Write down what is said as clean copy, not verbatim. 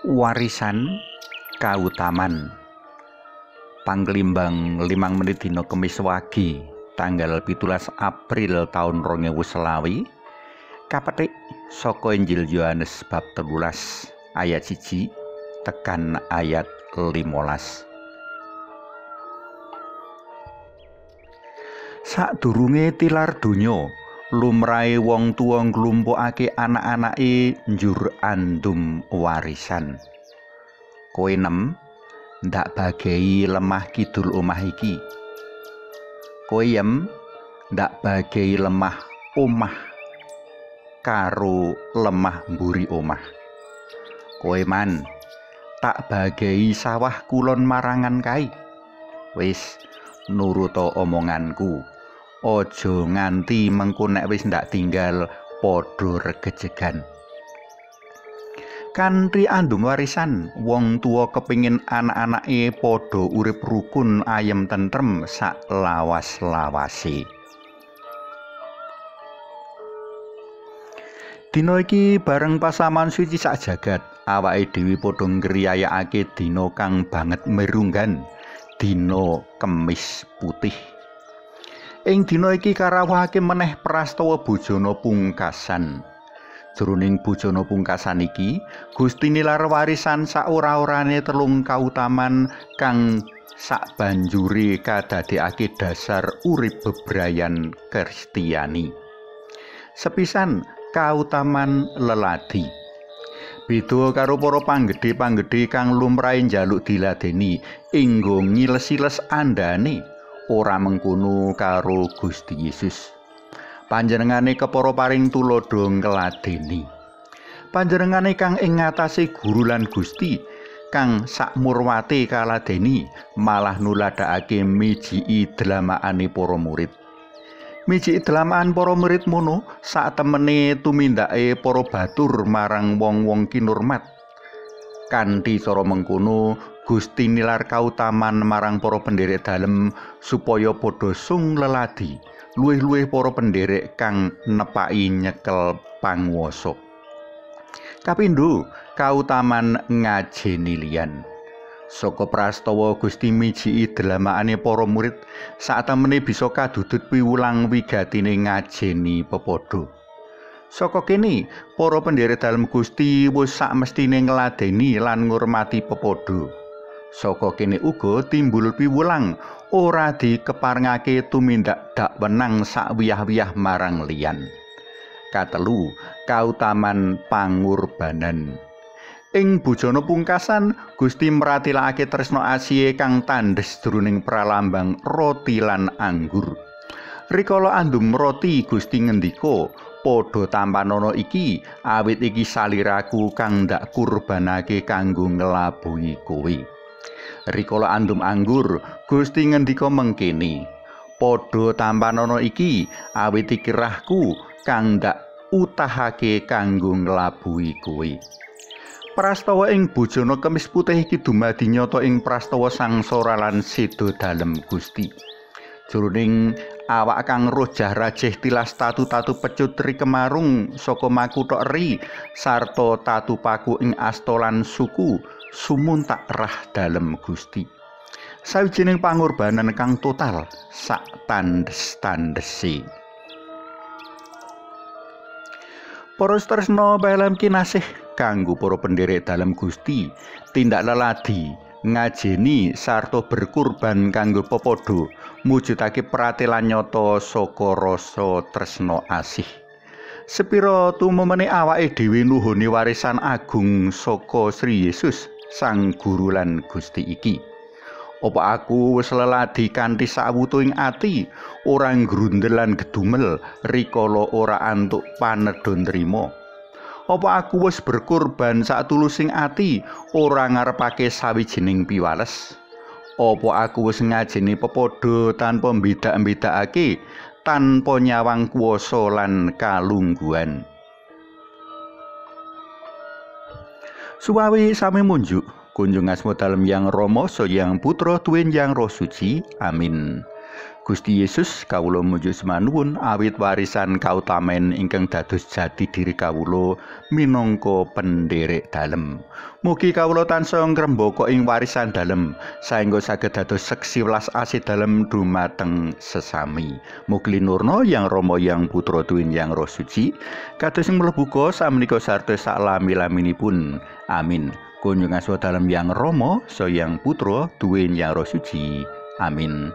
Warisan kautaman Panglimbang 5 menit dina Kemis Wage tanggal 17 April tahun 2020 kapetik saka Injil Yohanes bab 13 ayat 1 tekan ayat 15. Sadurunge tilar donya lumrahe wong tuwa nglumpukake anak-anake njur andum warisan. Kowe nem ndak bagei lemah kidul omah iki. Kowe yem ndak bagei lemah omah karo lemah mburi omah. Kowe man tak bagei sawah kulon marangan kae. Wis nuruta omonganku. Ojo nganti mengko nek wis ndak tinggal padha regejegan. Kanthi andum warisan, wong tuwa kepingin anak-anake padha urip rukun ayem tentrem sak lawas-lawase. Dina iki bareng pasaman suci sak jagat, awake dhewe padha ngriyayakake dina kang banget merunggan, dina Kemis Putih. Ing dina iki karawuhake meneh prastawa bojana pungkasan. Jroning bojana pungkasan iki, Gusti nilar warisan saora-orane telung kautaman kang sakbanjure kadadekake dasar urip bebrayan Kristiani. Sepisan kautaman leladi. Beda karo para panggedhe-panggedhe kang lumrahe njaluk diladeni enggo ngiles-iles andane. Ora mengkono karo Gusti Yesus. Panjenengane kepara paring tulodo ngladeni. Panjenengane kang ing ngatasé guru lan Gusti, kang sakmurwate kaladeni, malah nuladakake mijiki dlamakane para murid. Mijiki dlamakan para murid mono sak temene tumindake para batur marang wong-wong kinurmat. Kanthi cara mengkono Gusti nilar kautaman marang para pendherek dalem supaya padha sung leladi luwih-luwih para pendherek kang nepaki nyekel panguwasa. Kapindho, kautaman ngajeni liyan. Saka prastawa Gusti mijiki dlamakane para murid satemene bisa kadudut piwulang wigatine ngajeni pepadha. Saka kene, para pendherek dalem Gusti wis sakmestine ngladeni lan ngurmati pepadha. Saka kene uga timbul piwulang ora dikeparengake tumindak dak wenang sakwiyah-wiyah marang liyan. Katelu, kautaman pangurbanan. Ing bojana pungkasan, Gusti mratilakake tresna asihe kang tandhes jroning pralambang roti lan anggur. Rikala andum roti Gusti ngendika, padha tampanana iki, awit iki saliraku kang ndak kurbanake kanggo nglabuhi kowe. Rikala andum anggur, Gusti ngendika mengkene, padha tampanana iki, awit iki rahku kang ndak utahake kanggo nglabuhi kowe. Prastawa ing bojana Kemis Putih iki dumadi nyata ing prastawa sangsara lan seda dalem Gusti. Jroning awak kang rojah-rajih tilas tatu-tatu pecut ri kemarung saka makutha eri sarta tatu paku ing asta lan suku sumuntak rah dalem Gusti. Sawijining pangorbanan kang total sak tandhes-tandhese. Para tresna pelem kinasih kanggo para pendherek dalem Gusti, tindak leladi ngajeni sarta berkurban kanggo pepadha mujudake pratelan nyata saka rasa tresna asih. Sepira tumemene awake dhewe nuhuni warisan agung saka Sri Yesus Sang Guru lan Gusti iki. Apa aku wis leladi kanthi sawutuing ati, ora nggrundel lan gedumel rikala ora antuk panedha nrima? Apa aku wis berkorban satulusing ati, ora ngarepake sawijining piwales? Apa aku wis ngajeni pepadha tanpa mbedak-mbedakake, tanpa nyawang kuwasa lan kalungguhan? Suwawi sami munjuk, kunjung asma dalem Yang Rama Sang Yang Putra tuwin Yang Roh Suci. Amin. Gusti Yesus, kawula muju semanuwun awit warisan kautamen ingkang dados jati diri kawula minangka pendherek dalem. Mugi kawula tansah ngrembaka ing warisan dalem saengga saged dados seksi welas asih dalem dumateng sesami. Mugi linurna Yang Rama Yang Putra Duwin Yang Roh Suci kados ing mlebu samenika sarta salami-laminipun. Amin. Kunjung aswa dalem Yang Rama sa Yang Putra Duwin Yang Roh Suci. Amin.